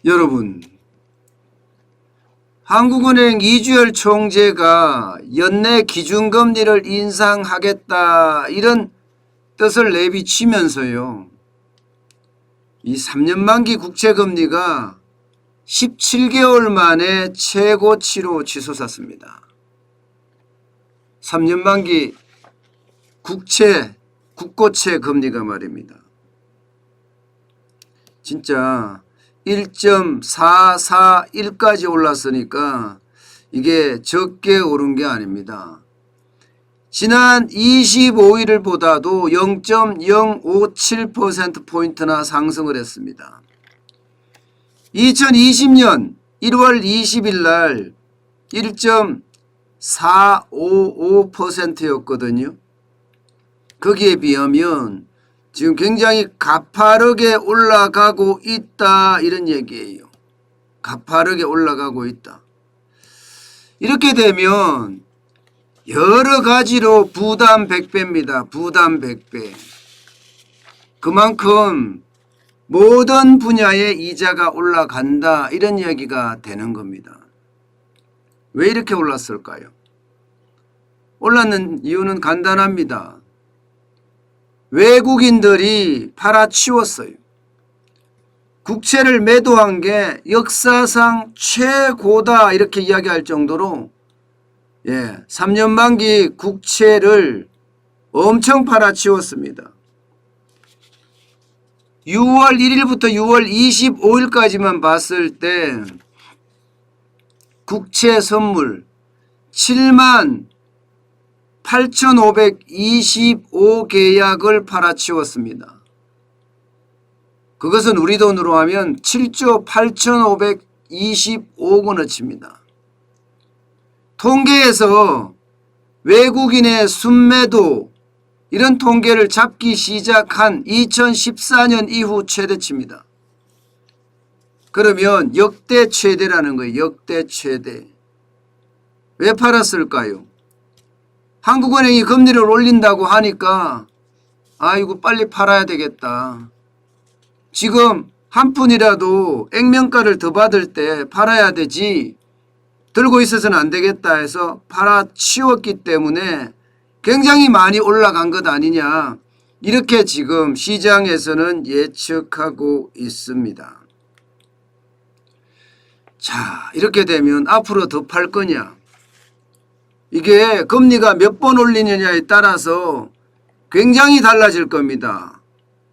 여러분, 한국은행 이주열 총재가 연내 기준금리를 인상하겠다 이런 뜻을 내비치면서요, 이 3년 만기 국채금리가 17개월 만에 최고치로 치솟았습니다. 3년 만기 국고채 금리가 말입니다. 진짜 1.441까지 올랐으니까 이게 적게 오른 게 아닙니다. 지난 25일을 보다도 0.057%포인트나 상승을 했습니다. 2020년 1월 20일 날 1.455%였거든요. 거기에 비하면 지금 굉장히 가파르게 올라가고 있다 이런 얘기예요. 가파르게 올라가고 있다. 이렇게 되면 여러 가지로 부담 100배입니다. 부담 100배. 그만큼 모든 분야의 이자가 올라간다 이런 이야기가 되는 겁니다. 왜 이렇게 올랐을까요? 올랐는 이유는 간단합니다. 외국인들이 팔아치웠어요. 국채를 매도한 게 역사상 최고다 이렇게 이야기할 정도로 3년 만기 국채를 엄청 팔아치웠습니다. 6월 1일부터 6월 25일까지만 봤을 때 국채 선물 7만 8,525계약을 팔아치웠습니다. 그것은 우리 돈으로 하면 7조 8,525억 원어치입니다. 통계에서 외국인의 순매도 이런 통계를 잡기 시작한 2014년 이후 최대치입니다. 그러면 역대 최대라는 거예요. 역대 최대. 왜 팔았을까요? 한국은행이 금리를 올린다고 하니까 아이고 빨리 팔아야 되겠다. 지금 한 푼이라도 액면가를 더 받을 때 팔아야 되지 들고 있어서는 안 되겠다 해서 팔아치웠기 때문에 굉장히 많이 올라간 것 아니냐 이렇게 지금 시장에서는 예측하고 있습니다. 자, 이렇게 되면 앞으로 더 팔 거냐? 이게 금리가 몇 번 올리느냐에 따라서 굉장히 달라질 겁니다.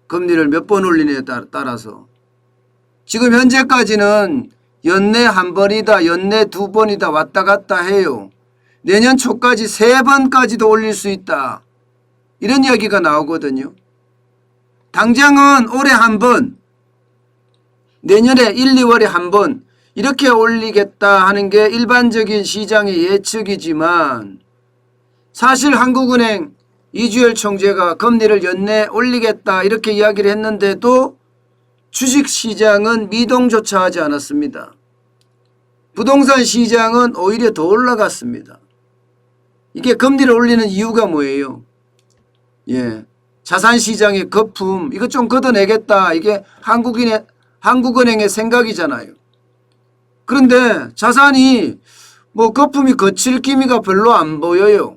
금리를 몇 번 올리느냐에 따라서. 지금 현재까지는 연내 한 번이다, 연내 두 번이다 왔다 갔다 해요. 내년 초까지 3번까지도 올릴 수 있다. 이런 이야기가 나오거든요. 당장은 올해 한 번, 내년에 1, 2월에 한 번 이렇게 올리겠다 하는 게 일반적인 시장의 예측이지만 사실 한국은행 이주열 총재가 금리를 연내 올리겠다 이렇게 이야기를 했는데도 주식시장은 미동조차 하지 않았습니다. 부동산 시장은 오히려 더 올라갔습니다. 이게 금리를 올리는 이유가 뭐예요? 자산시장의 거품 이거 좀 걷어내겠다 이게 한국은행의 생각이잖아요. 그런데 자산이 거품이 거칠 기미가 별로 안 보여요.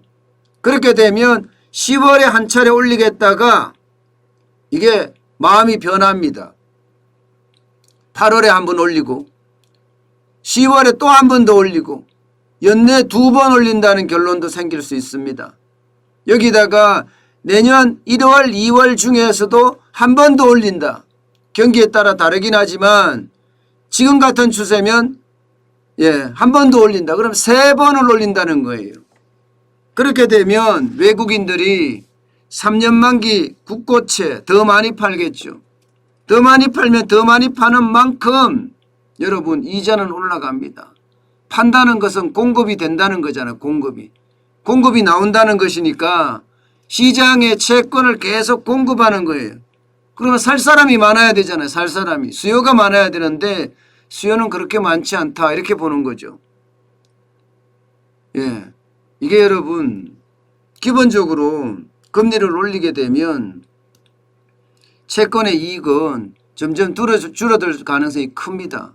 그렇게 되면 10월에 한 차례 올리겠다가 이게 마음이 변합니다. 8월에 한 번 올리고 10월에 또 한 번 더 올리고 연내 2번 올린다는 결론도 생길 수 있습니다. 여기다가 내년 1월, 2월 중에서도 한 번 더 올린다. 경기에 따라 다르긴 하지만 지금 같은 추세면 한 번 더 올린다. 그럼 3번을 올린다는 거예요. 그렇게 되면 외국인들이 3년 만기 국고채 더 많이 팔겠죠. 더 많이 팔면 더 많이 파는 만큼 여러분 이자는 올라갑니다. 판다는 것은 공급이 된다는 거잖아요. 공급이 나온다는 것이니까 시장에 채권을 계속 공급하는 거예요. 그러면 살 사람이 많아야 되잖아요. 살 사람이. 수요가 많아야 되는데 수요는 그렇게 많지 않다 이렇게 보는 거죠. 이게 여러분 기본적으로 금리를 올리게 되면 채권의 이익은 점점 줄어들 가능성이 큽니다.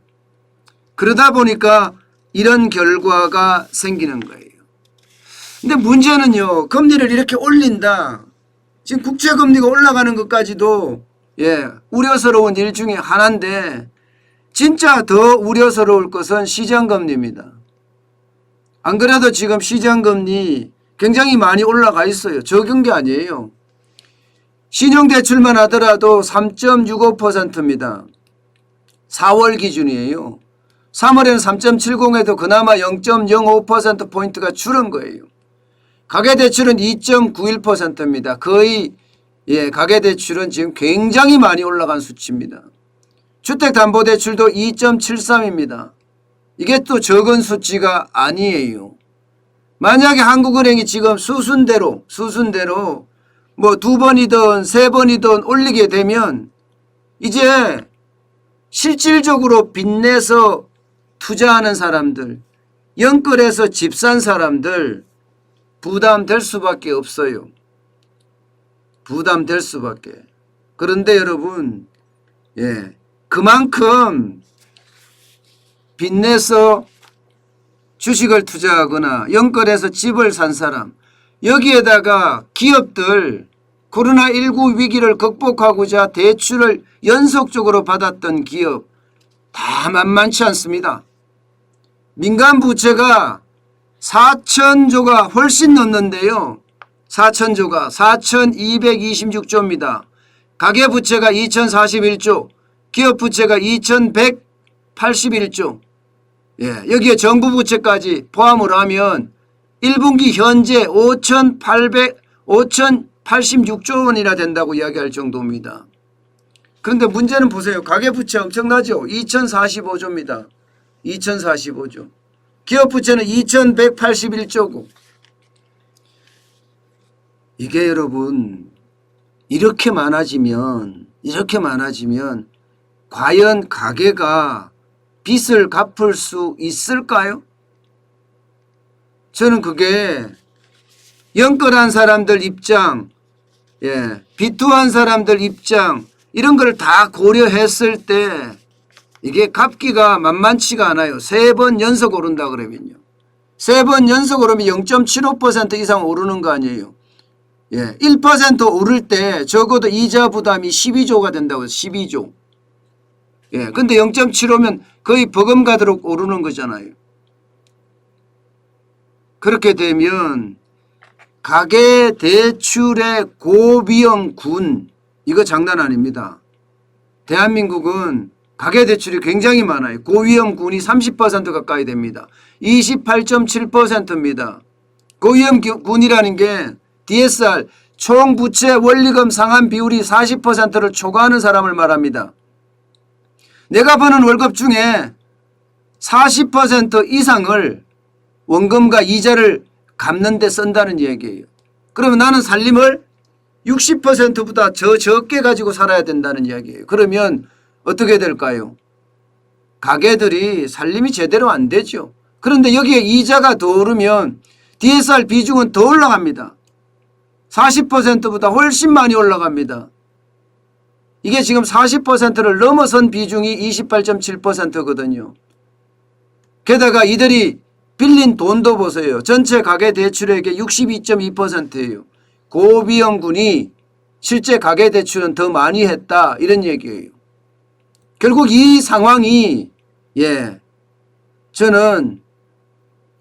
그러다 보니까 이런 결과가 생기는 거예요. 근데 문제는요, 금리를 이렇게 올린다. 지금 국채금리가 올라가는 것까지도 우려스러운 일 중에 하나인데 진짜 더 우려스러울 것은 시장금리입니다. 안 그래도 지금 시장금리 굉장히 많이 올라가 있어요. 적은 게 아니에요. 신용대출만 하더라도 3.65%입니다. 4월 기준이에요. 3월에는 3.70에도 그나마 0.05%포인트가 줄은 거예요. 가계대출은 2.91%입니다. 거의 가계대출은 지금 굉장히 많이 올라간 수치입니다. 주택담보대출도 2.73입니다. 이게 또 적은 수치가 아니에요. 만약에 한국은행이 지금 수순대로 뭐 2번이든 3번이든 올리게 되면 이제 실질적으로 빚내서 투자하는 사람들, 연끌해서 집 산 사람들 부담될 수밖에 없어요. 부담될 수밖에. 그런데 여러분, 그만큼 빚내서 주식을 투자하거나 연끌해서 집을 산 사람, 여기에다가 기업들 코로나19 위기를 극복하고자 대출을 연속적으로 받았던 기업 다 만만치 않습니다. 민간 부채가 4,000조가 훨씬 넘는데요. 4,000조가 4,226조입니다. 가계부채가 2,041조, 기업부채가 2,181조. 여기에 정부부채까지 포함을 하면 1분기 현재 5,086조 원이나 된다고 이야기할 정도입니다. 그런데 문제는 보세요. 가계부채 엄청나죠. 2,045조입니다. 2,045조. 기업부채는 2,181조고. 이게 여러분 이렇게 많아지면 과연 가계가 빚을 갚을 수 있을까요? 저는 그게 연끌한 사람들 입장, 비투한 사람들 입장 이런 걸 다 고려했을 때 이게 갚기가 만만치가 않아요. 3번 연속 오른다 그러면요. 3번 연속 오르면 0.75% 이상 오르는 거 아니에요. 1% 오를 때 적어도 이자 부담이 12조가 된다고 해서 12조. 근데 0.75면 거의 버금 가도록 오르는 거잖아요. 그렇게 되면 가계대출의 고비용군 이거 장난 아닙니다. 대한민국은 가계대출이 굉장히 많아요. 고위험군이 30% 가까이 됩니다. 28.7%입니다. 고위험군이라는 게 DSR 총부채 원리금 상환 비율이 40%를 초과하는 사람을 말합니다. 내가 버는 월급 중에 40% 이상을 원금과 이자를 갚는 데 쓴다는 얘기예요. 그러면 나는 살림을 60%보다 적게 가지고 살아야 된다는 이야기예요. 그러면 어떻게 될까요? 가게들이 살림이 제대로 안 되죠. 그런데 여기에 이자가 더 오르면 DSR 비중은 더 올라갑니다. 40%보다 훨씬 많이 올라갑니다. 이게 지금 40%를 넘어선 비중이 28.7%거든요. 게다가 이들이 빌린 돈도 보세요. 전체 가계대출액의 62.2%예요. 고비용군이 실제 가계대출은 더 많이 했다 이런 얘기예요. 결국 이 상황이 저는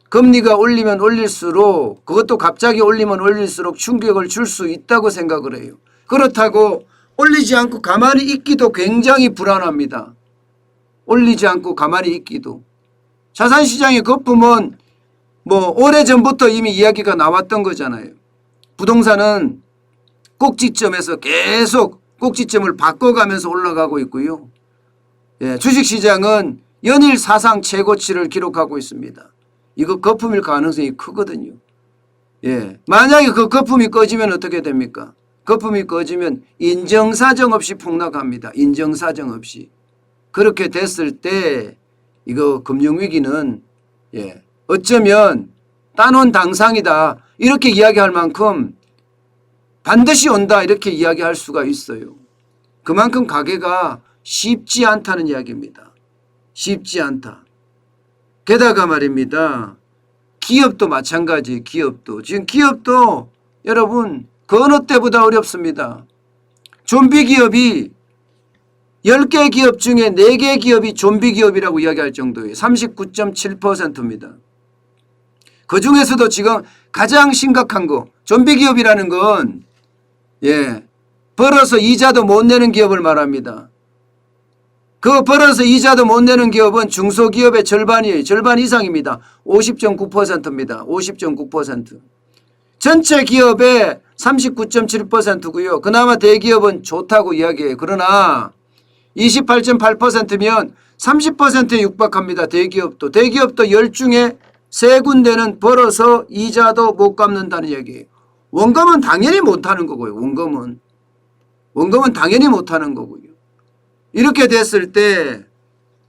금리가 올리면 올릴수록 그것도 갑자기 올리면 올릴수록 충격을 줄 수 있다고 생각을 해요. 그렇다고 올리지 않고 가만히 있기도 굉장히 불안합니다. 올리지 않고 가만히 있기도. 자산시장의 거품은 뭐 오래전부터 이미 이야기가 나왔던 거잖아요. 부동산은 꼭지점에서 계속 꼭지점을 바꿔가면서 올라가고 있고요. 주식시장은 연일 사상 최고치를 기록하고 있습니다. 이거 거품일 가능성이 크거든요. 만약에 그 거품이 꺼지면 어떻게 됩니까? 거품이 꺼지면 인정사정 없이 폭락합니다. 인정사정 없이. 그렇게 됐을 때 이거 금융위기는 어쩌면 따놓은 당상이다 이렇게 이야기할 만큼 반드시 온다 이렇게 이야기할 수가 있어요. 그만큼 가계가 쉽지 않다는 이야기입니다. 쉽지 않다. 게다가 말입니다. 기업도 마찬가지. 기업도 지금 기업도 여러분 그 어느 때보다 어렵습니다. 좀비 기업이 10개 기업 중에 4개 기업이 좀비 기업이라고 이야기할 정도예요. 39.7%입니다. 그중에서도 지금 가장 심각한 거 좀비 기업이라는 건 벌어서 이자도 못 내는 기업을 말합니다. 그 벌어서 이자도 못 내는 기업은 중소기업의 절반이에요. 절반 이상입니다. 50.9%입니다. 50.9%. 전체 기업의 39.7%고요. 그나마 대기업은 좋다고 이야기해요. 그러나 28.8%면 30%에 육박합니다. 대기업도. 대기업도 10중에 3군데는 벌어서 이자도 못 갚는다는 얘기예요. 원금은 당연히 못하는 거고요. 원금은 당연히 못하는 거고요. 이렇게 됐을 때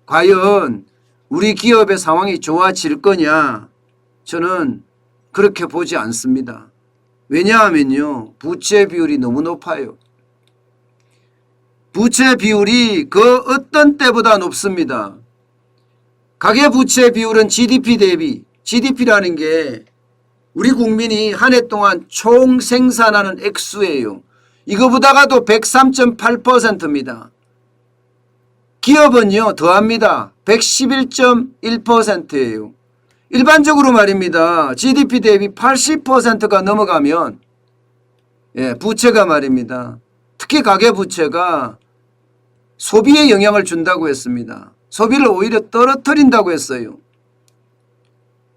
과연 우리 기업의 상황이 좋아질 거냐? 저는 그렇게 보지 않습니다. 왜냐하면요. 부채 비율이 너무 높아요. 부채 비율이 그 어떤 때보다 높습니다. 가계부채 비율은 GDP 대비, GDP라는 게 우리 국민이 한 해 동안 총 생산하는 액수예요. 이거보다가도 103.8%입니다. 기업은요 더합니다. 111.1%예요. 일반적으로 말입니다. GDP 대비 80%가 넘어가면 부채가 말입니다. 특히 가계부채가 소비에 영향을 준다고 했습니다. 소비를 오히려 떨어뜨린다고 했어요.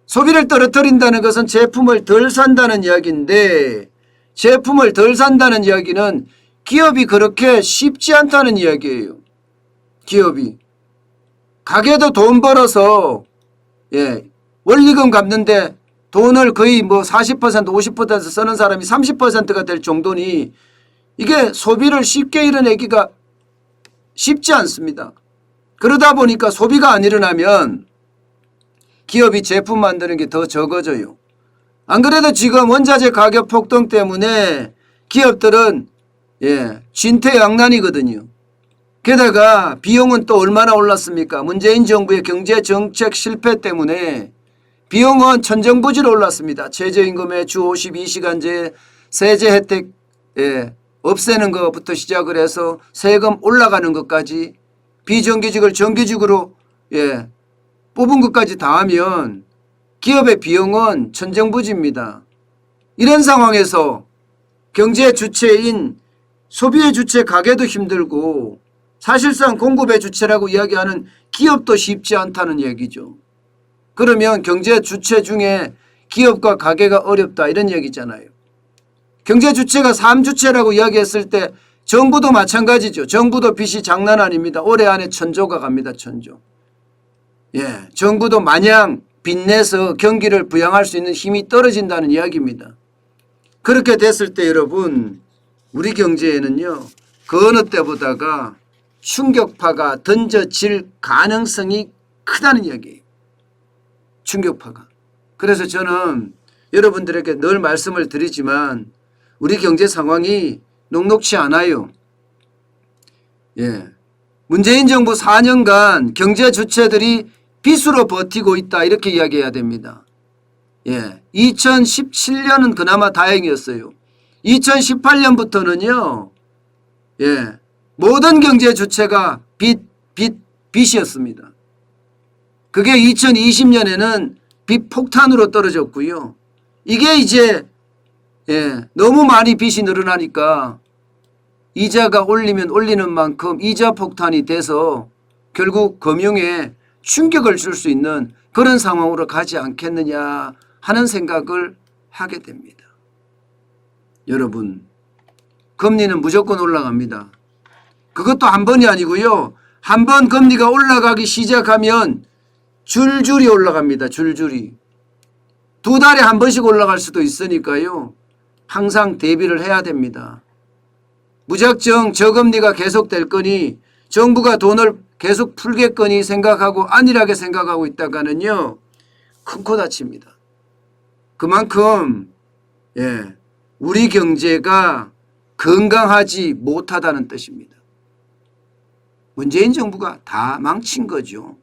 소비를 떨어뜨린다는 것은 제품을 덜 산다는 이야기인데 제품을 덜 산다는 이야기는 기업이 그렇게 쉽지 않다는 이야기예요. 기업이. 가게도 돈 벌어서 원리금 갚는데 돈을 거의 40% 50% 쓰는 사람이 30%가 될 정도니 이게 소비를 쉽게 일어내기가 쉽지 않습니다. 그러다 보니까 소비가 안 일어나면 기업이 제품 만드는 게 더 적어져요. 안 그래도 지금 원자재 가격 폭등 때문에 기업들은 진퇴양난이거든요. 게다가 비용은 또 얼마나 올랐습니까? 문재인 정부의 경제정책 실패 때문에 비용은 천정부지로 올랐습니다. 최저임금의 주 52시간제 세제 혜택 없애는 것부터 시작을 해서 세금 올라가는 것까지 비정규직을 정규직으로 뽑은 것까지 다 하면 기업의 비용은 천정부지입니다. 이런 상황에서 경제 주체인 소비의 주체 가게도 힘들고 사실상 공급의 주체라고 이야기하는 기업도 쉽지 않다는 얘기죠. 그러면 경제 주체 중에 기업과 가게가 어렵다 이런 얘기잖아요. 경제 주체가 3주체라고 이야기했을 때 정부도 마찬가지죠. 정부도 빚이 장난 아닙니다. 올해 안에 1,000조가 갑니다. 1,000조. 정부도 마냥 빚내서 경기를 부양할 수 있는 힘이 떨어진다는 이야기입니다. 그렇게 됐을 때 여러분 우리 경제에는요 그 어느 때보다가 충격파가 던져질 가능성이 크다는 이야기예요. 충격파가. 그래서 저는 여러분들에게 늘 말씀을 드리지만 우리 경제 상황이 녹록치 않아요. 문재인 정부 4년간 경제 주체들이 빚으로 버티고 있다 이렇게 이야기해야 됩니다. 2017년은 그나마 다행이었어요. 2018년부터는요. 모든 경제 주체가 빚이었습니다. 그게 2020년에는 빚 폭탄으로 떨어졌고요. 이게 이제 너무 많이 빚이 늘어나니까 이자가 올리면 올리는 만큼 이자 폭탄이 돼서 결국 금융에 충격을 줄 수 있는 그런 상황으로 가지 않겠느냐 하는 생각을 하게 됩니다. 여러분 금리는 무조건 올라갑니다. 그것도 한 번이 아니고요. 한 번 금리가 올라가기 시작하면 줄줄이 올라갑니다. 줄줄이. 2달에 한 번씩 올라갈 수도 있으니까요. 항상 대비를 해야 됩니다. 무작정 저금리가 계속될 거니 정부가 돈을 계속 풀겠거니 생각하고 안일하게 생각하고 있다가는요. 큰 코 다칩니다. 그만큼 우리 경제가 건강하지 못하다는 뜻입니다. 문재인 정부가 다 망친 거죠.